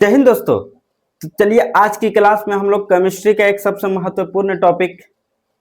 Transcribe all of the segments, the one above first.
जय हिंद दोस्तों। तो चलिए आज की क्लास में हम लोग केमिस्ट्री का एक सबसे महत्वपूर्ण टॉपिक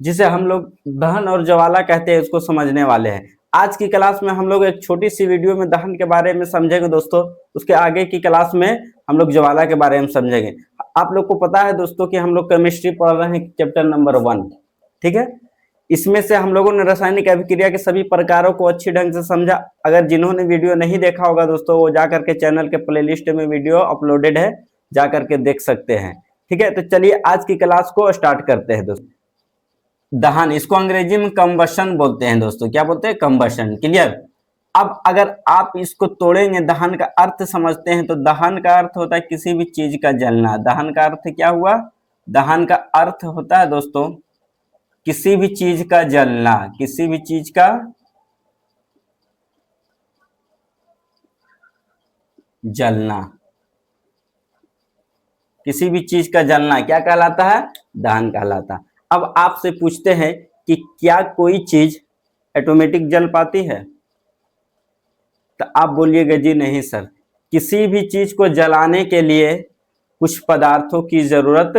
जिसे हम लोग दहन और ज्वाला कहते हैं उसको समझने वाले हैं। आज की क्लास में हम लोग एक छोटी सी वीडियो में दहन के बारे में समझेंगे दोस्तों। उसके आगे की क्लास में हम लोग ज्वाला के बारे में समझेंगे। आप लोग को पता है दोस्तों कि हम लोग केमिस्ट्री पढ़ रहे हैं चैप्टर नंबर 1, ठीक है। इसमें से हम लोगों ने रासायनिक अभिक्रिया के सभी प्रकारों को अच्छी ढंग से समझा। अगर जिन्होंने वीडियो नहीं देखा होगा दोस्तों, वो जा करके चैनल के प्लेलिस्ट में वीडियो अपलोडेड है, जा करके देख सकते हैं, ठीक है। तो चलिए आज की क्लास को स्टार्ट करते हैं दोस्तों। दहन, इसको अंग्रेजी में कंबशन बोलते हैं दोस्तों। क्या बोलते हैं? कंबशन। क्लियर। अब अगर आप इसको तोड़ेंगे, दहन का अर्थ समझते हैं तो दहन का अर्थ होता है किसी भी चीज का जलना। दहन का अर्थ क्या हुआ? दहन का अर्थ होता है दोस्तों किसी भी चीज का जलना, किसी भी चीज का जलना, किसी भी चीज का जलना क्या कहलाता है? दहन कहलाता है। अब आपसे पूछते हैं कि क्या कोई चीज ऑटोमेटिक जल पाती है? तो आप बोलिएगा जी नहीं सर, किसी भी चीज को जलाने के लिए कुछ पदार्थों की जरूरत,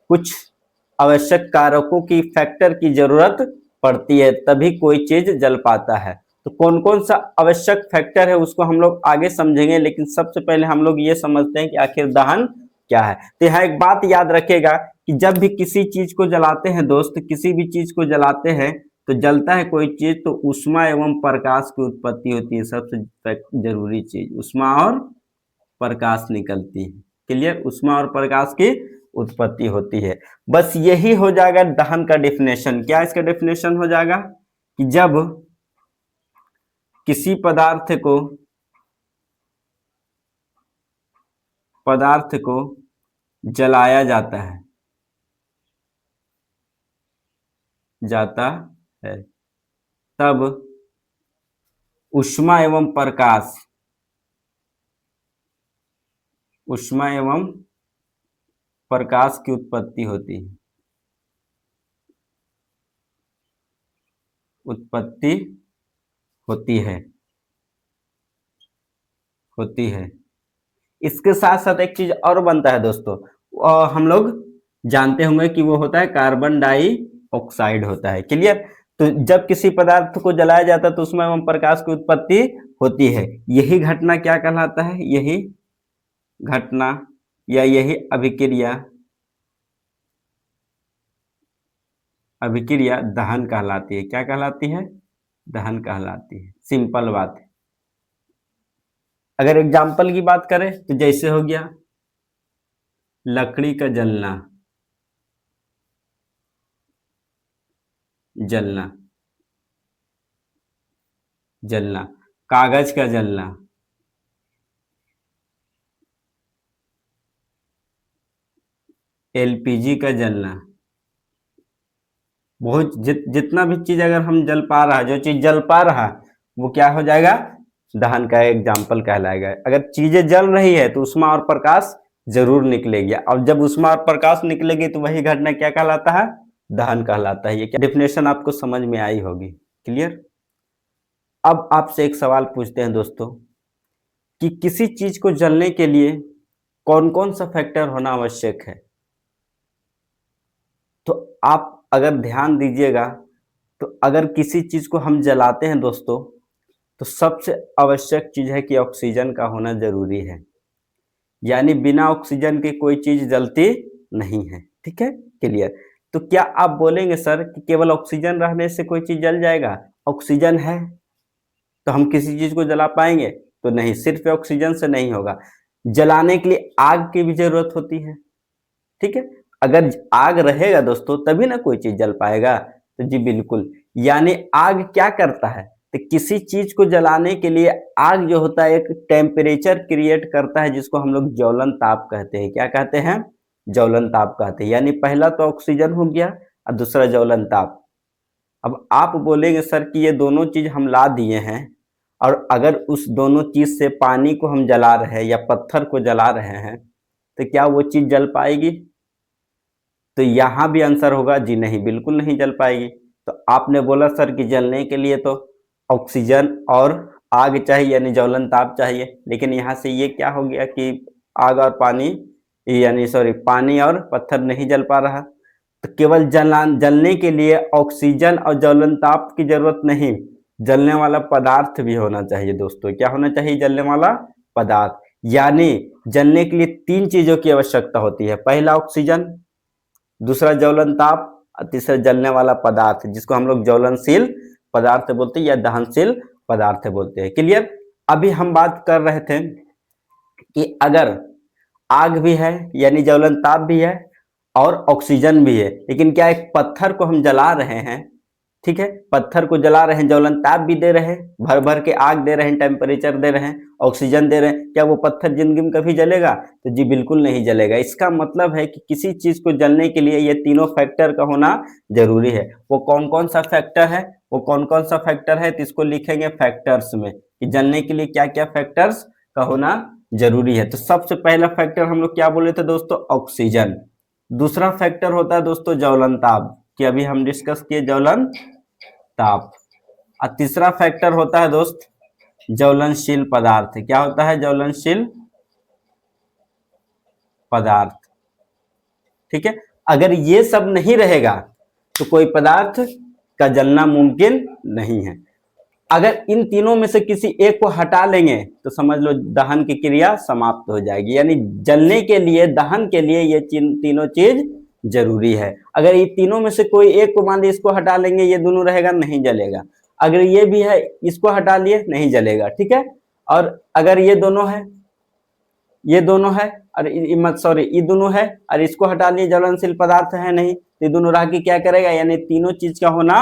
कुछ आवश्यक कारकों की, फैक्टर की जरूरत पड़ती है, तभी कोई चीज जल पाता है। तो कौन कौन सा आवश्यक फैक्टर है उसको हम लोग आगे समझेंगे, लेकिन सबसे पहले हम लोग ये समझते हैं कि आखिर दहन क्या है। तो यहाँ एक बात याद रखिएगा कि जब भी किसी चीज को जलाते हैं दोस्त, किसी भी चीज को जलाते हैं तो जलता है कोई चीज तो ऊष्मा एवं प्रकाश की उत्पत्ति होती है। सबसे जरूरी चीज ऊष्मा और प्रकाश निकलती है। क्लियर। ऊष्मा और प्रकाश की उत्पत्ति होती है। बस यही हो जाएगा दहन का डेफिनेशन। क्या इसका डेफिनेशन हो जाएगा कि जब किसी पदार्थ को जलाया जाता है तब ऊष्मा एवं प्रकाश की उत्पत्ति होती है। इसके साथ साथ एक चीज और बनता है दोस्तों, हम लोग जानते होंगे कि वो होता है कार्बन डाइऑक्साइड होता है। क्लियर। तो जब किसी पदार्थ को जलाया जाता है तो उसमें एवं प्रकाश की उत्पत्ति होती है। यही घटना क्या कहलाता है? यही घटना या यही अभिक्रिया दहन कहलाती है। क्या कहलाती है? दहन कहलाती है। सिंपल बात है। अगर एग्जाम्पल की बात करें तो जैसे हो गया लकड़ी का जलना, कागज का जलना, एलपीजी का जलना, बहुत जितना भी चीज अगर हम जल पा रहा है, जो चीज जल पा रहा है वो क्या हो जाएगा? दहन का एग्जाम्पल कहलाएगा। अगर चीजें जल रही है तो ऊष्मा और प्रकाश जरूर निकलेगी, और जब ऊष्मा और प्रकाश निकलेगी तो वही घटना क्या कहलाता है? दहन कहलाता है। ये क्या डेफिनेशन आपको समझ में आई होगी। क्लियर। अब आपसे एक सवाल पूछते हैं दोस्तों कि किसी चीज को जलने के लिए कौन कौन सा फैक्टर होना आवश्यक है। तो आप अगर ध्यान दीजिएगा तो अगर किसी चीज को हम जलाते हैं दोस्तों तो सबसे आवश्यक चीज है कि ऑक्सीजन का होना जरूरी है। यानी बिना ऑक्सीजन के कोई चीज जलती नहीं है। ठीक है। क्लियर। तो क्या आप बोलेंगे सर कि केवल ऑक्सीजन रहने से कोई चीज जल जाएगा? ऑक्सीजन है तो हम किसी चीज को जला पाएंगे? तो नहीं, सिर्फ ऑक्सीजन से नहीं होगा। जलाने के लिए आग की भी जरूरत होती है। ठीक है। अगर आग रहेगा दोस्तों तभी ना कोई चीज जल पाएगा। तो जी बिल्कुल। यानी आग क्या करता है? तो किसी चीज को जलाने के लिए आग जो होता है एक टेम्परेचर क्रिएट करता है, जिसको हम लोग ज्वलन ताप कहते हैं। क्या कहते हैं? ज्वलन ताप कहते हैं। यानी पहला तो ऑक्सीजन हो गया और दूसरा ज्वलन ताप। अब आप बोलेंगे सर कि ये दोनों चीज हम ला दिए हैं, और अगर उस दोनों चीज से पानी को हम जला रहे हैं या पत्थर को जला रहे हैं तो क्या वो चीज जल पाएगी? तो यहां भी आंसर होगा जी नहीं, बिल्कुल नहीं जल पाएगी। तो आपने बोला सर कि जलने के लिए तो ऑक्सीजन और आग चाहिए, यानी ज्वलन ताप चाहिए, लेकिन यहाँ से ये क्या हो गया कि आग और पानी यानी सॉरी पानी और पत्थर नहीं जल पा रहा, तो केवल जलने के लिए ऑक्सीजन और ज्वलन ताप की जरूरत नहीं, जलने वाला पदार्थ भी होना चाहिए दोस्तों। क्या होना चाहिए? जलने वाला पदार्थ। यानी जलने के लिए तीन चीजों की आवश्यकता होती है, पहला ऑक्सीजन, दूसरा ज्वलन ताप और तीसरा जलने वाला पदार्थ, जिसको हम लोग ज्वलनशील पदार्थ बोलते हैं या दहनशील पदार्थ बोलते हैं। क्लियर? अभी हम बात कर रहे थे कि अगर आग भी है यानी ज्वलन ताप भी है और ऑक्सीजन भी है, लेकिन क्या एक पत्थर को हम जला रहे हैं, ठीक है, पत्थर को जला रहे हैं, ज्वलन ताप भी दे रहे हैं, भर भर के आग दे रहे हैं, टेम्परेचर दे रहे हैं, ऑक्सीजन दे रहे हैं, क्या वो पत्थर जिंदगी में कभी जलेगा? तो जी बिल्कुल नहीं जलेगा। इसका मतलब है कि किसी चीज को जलने के लिए ये तीनों फैक्टर का होना जरूरी है। वो कौन कौन सा फैक्टर है? वो कौन कौन सा फैक्टर है तो इसको लिखेंगे फैक्टर्स में, कि जलने के लिए क्या क्या फैक्टर्स का होना जरूरी है। तो सबसे पहला फैक्टर हम लोग क्या बोले थे दोस्तों? ऑक्सीजन। दूसरा फैक्टर होता है दोस्तों ज्वलन ताप, कि अभी हम डिस्कस किए ज्वलन ताप। और तीसरा फैक्टर होता है दोस्त ज्वलनशील पदार्थ। क्या होता है? ज्वलनशील पदार्थ। ठीक है, अगर ये सब नहीं रहेगा तो कोई पदार्थ का जलना मुमकिन नहीं है। अगर इन तीनों में से किसी एक को हटा लेंगे तो समझ लो दहन की क्रिया समाप्त हो जाएगी। यानी जलने के लिए, दहन के लिए ये तीनों चीज जरूरी है। अगर ये तीनों में से कोई एक को मान लीजिए इसको हटा लेंगे, ये दोनों रहेगा, नहीं जलेगा। अगर ये भी है, इसको हटा लिए, नहीं जलेगा। ठीक है, और अगर ये दोनों है, ये दोनों है और सॉरी ये दोनों है और इसको हटा लिए, ज्वलनशील पदार्थ है नहीं, तो ये दोनों रह के क्या करेगा? यानी तीनों चीज का होना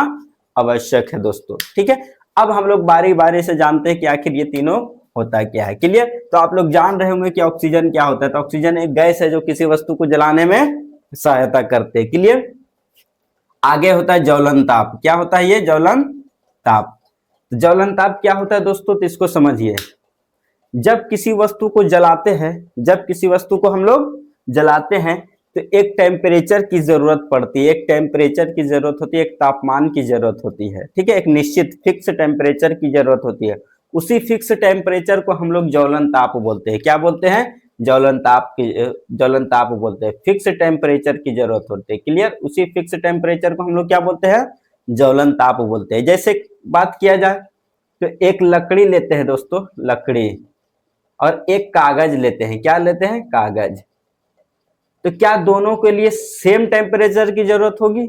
आवश्यक है दोस्तों। ठीक है, अब हम लोग बारी बारी से जानते हैं कि आखिर ये तीनों होता क्या है। क्लियर? तो आप लोग जान रहे होंगे कि ऑक्सीजन क्या होता है। तो ऑक्सीजन एक गैस है जो किसी वस्तु को जलाने में सहायता करते हैं। क्लियर? आगे होता है ज्वलन ताप। क्या होता है ये? ज्वलन ताप। तो ज्वलन ताप क्या होता है दोस्तों? तो इसको समझिए, जब किसी वस्तु को जलाते हैं, जब किसी वस्तु को हम लोग जलाते हैं तो एक टेम्परेचर की जरूरत पड़ती है, एक टेम्परेचर की जरूरत होती है, एक तापमान की जरूरत होती है। ठीक है, एक निश्चित फिक्स टेम्परेचर की जरूरत होती है। उसी फिक्स टेम्परेचर को हम लोग ज्वलन ताप बोलते हैं। क्या बोलते हैं? ज्वलन ताप बोलते हैं। फिक्स टेम्परेचर की जरूरत होती है। क्लियर? उसी फिक्स टेम्परेचर को हम लोग क्या बोलते हैं? ज्वलन ताप बोलते हैं। जैसे बात किया जाए तो एक लकड़ी लेते हैं दोस्तों, लकड़ी, और एक कागज लेते हैं। क्या लेते हैं? कागज। तो क्या दोनों के लिए सेम टेम्परेचर की जरूरत होगी?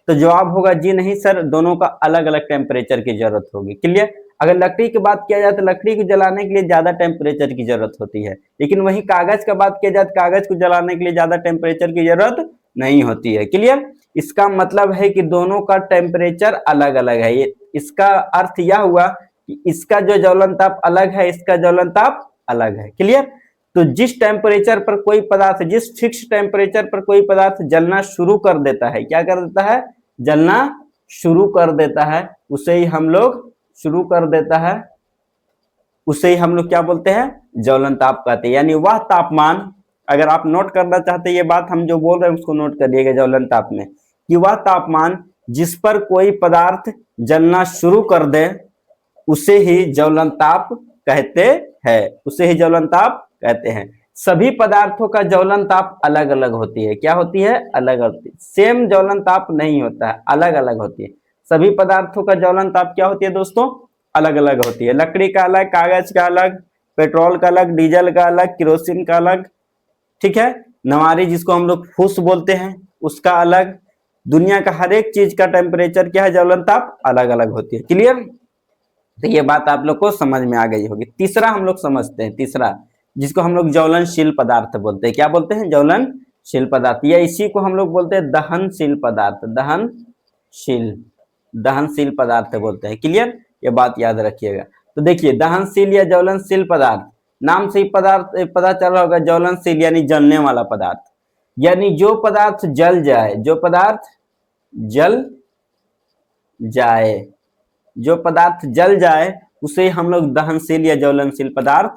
तो जवाब होगा जी नहीं सर, दोनों का अलग अलग टेम्परेचर की जरूरत होगी। क्लियर? अगर लकड़ी की बात किया जाए तो लकड़ी को जलाने के लिए ज्यादा टेम्परेचर की जरूरत होती है, लेकिन वहीं कागज का बात किया जाए तो कागज को जलाने के लिए ज्यादा टेम्परेचर की जरूरत नहीं होती है। क्लियर? इसका मतलब है कि दोनों का टेम्परेचर अलग अलग है। ये इसका अर्थ यह हुआ कि इसका जो ज्वलन ताप अलग है, इसका ज्वलन ताप अलग है। क्लियर? तो जिस टेम्परेचर पर कोई पदार्थ, जिस फिक्स टेम्परेचर पर कोई पदार्थ जलना शुरू कर देता है, क्या कर देता है? जलना शुरू कर देता है, उसे ही हम लोग शुरू कर देता है, उसे ही हम लोग क्या बोलते हैं? ज्वलन ताप कहते हैं। यानी वह तापमान, अगर आप नोट करना चाहते हैं ये बात हम जो बोल रहे हैं उसको नोट करिएगा ज्वलन ताप में, कि वह तापमान जिस पर कोई पदार्थ जलना शुरू कर दे उसे ही ज्वलन ताप कहते हैं, उसे ही ज्वलन ताप कहते हैं। सभी पदार्थों का ज्वलन ताप अलग अलग होती है। क्या होती है? अलग होती है। सेम ज्वलन ताप नहीं होता है, अलग अलग होती है। सभी पदार्थों का ज्वलन ताप क्या होती है दोस्तों? अलग अलग होती है। लकड़ी का अलग, कागज का अलग, पेट्रोल का अलग, डीजल का अलग, केरोसिन का अलग। ठीक है, नवारी जिसको हम लोग फूस बोलते हैं उसका अलग। दुनिया का हर एक चीज का टेम्परेचर क्या है? ज्वलन ताप अलग अलग होती है। क्लियर? तो ये बात आप लोग को समझ में आ गई होगी। तीसरा हम लोग समझते हैं, तीसरा जिसको हम लोग ज्वलनशील पदार्थ बोलते हैं। क्या बोलते हैं? ज्वलनशील पदार्थ, या इसी को हम लोग बोलते हैं दहनशील पदार्थ। दहनशील पदार्थ बोलते हैं। क्लियर? ये बात याद रखिएगा। तो देखिए, दहनशील या ज्वलनशील पदार्थ, नाम से ही पदार्थ पता चल रहा होगा, ज्वलनशील यानी जलने वाला पदार्थ। यानी जो पदार्थ जल जाए, जो पदार्थ जल जाए, जो पदार्थ जल जाए उसे हम लोग दहनशील या ज्वलनशील पदार्थ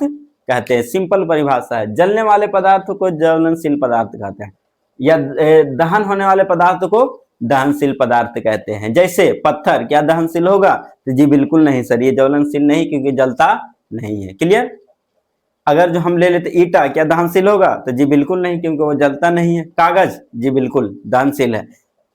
कहते हैं। सिंपल परिभाषा है, जलने वाले पदार्थ को ज्वलनशील पदार्थ कहते हैं, या दहन होने वाले पदार्थ को दहनशील पदार्थ कहते हैं। जैसे पत्थर, क्या दहनशील होगा? तो जी बिल्कुल नहीं सर, ये ज्वलनशील नहीं, क्योंकि जलता नहीं है। क्लियर? अगर जो हम ले लेते ईटा, क्या दहनशील होगा? तो जी बिल्कुल नहीं, क्योंकि वो जलता नहीं है। कागज, जी बिल्कुल दहनशील है।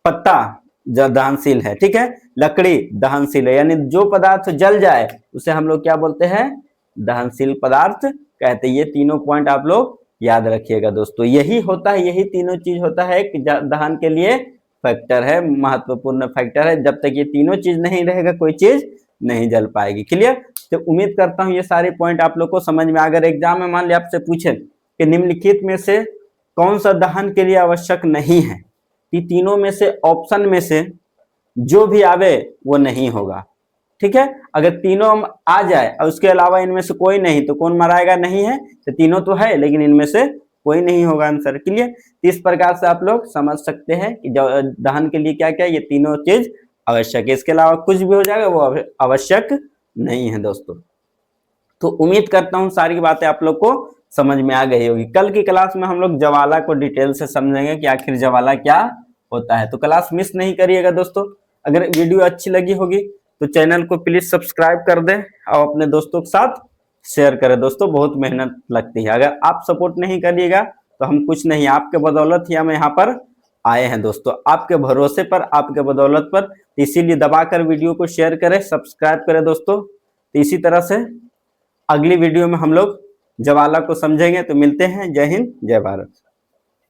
पत्ता दहनशील है, ठीक है। लकड़ी दहनशील है, यानी जो पदार्थ जल जाए उसे हम लोग क्या बोलते हैं? दहनशील पदार्थ कहते हैं। ये तीनों पॉइंट आप लोग याद रखिएगा दोस्तों। यही होता है, यही तीनों चीज होता है कि दहन के लिए फैक्टर है, महत्वपूर्ण फैक्टर है। जब तक ये तीनों चीज नहीं रहेगा कोई चीज नहीं जल पाएगी। क्लियर? तो उम्मीद करता हूँ ये सारे पॉइंट आप लोग को समझ में। अगर एग्जाम में मान लिया आपसे पूछे कि निम्नलिखित में से कौन सा दहन के लिए आवश्यक नहीं है, तीनों में से ऑप्शन में से जो भी आवे वो नहीं होगा, ठीक है। अगर तीनों आ जाए और उसके अलावा इनमें से कोई नहीं, तो कौन मराएगा? नहीं है। तो तीनों तो है लेकिन इनमें से कोई नहीं होगा आंसर। क्लियर? इस प्रकार से आप लोग समझ सकते हैं कि दहन के लिए क्या क्या ये तीनों चीज आवश्यक है। इसके अलावा कुछ भी हो जाएगा वो आवश्यक नहीं है दोस्तों। तो उम्मीद करता हूँ सारी बातें आप लोग को समझ में आ गई होगी। कल की क्लास में हम लोग ज्वाला को डिटेल से समझेंगे कि आखिर ज्वाला क्या होता है। तो क्लास मिस नहीं करिएगा दोस्तों। अगर वीडियो अच्छी लगी होगी तो चैनल को प्लीज सब्सक्राइब कर दें और अपने दोस्तों के साथ शेयर करें दोस्तों। बहुत मेहनत लगती है, अगर आप सपोर्ट नहीं करिएगा तो हम कुछ नहीं, आपके बदौलत ही हम यहाँ पर आए हैं दोस्तों, आपके भरोसे पर, आपके बदौलत पर। इसीलिए दबाकर वीडियो को शेयर करें, सब्सक्राइब करें दोस्तों। तो इसी तरह से अगली वीडियो में हम लोग ज्वाला को समझेंगे। तो मिलते हैं। जय हिंद, जय भारत।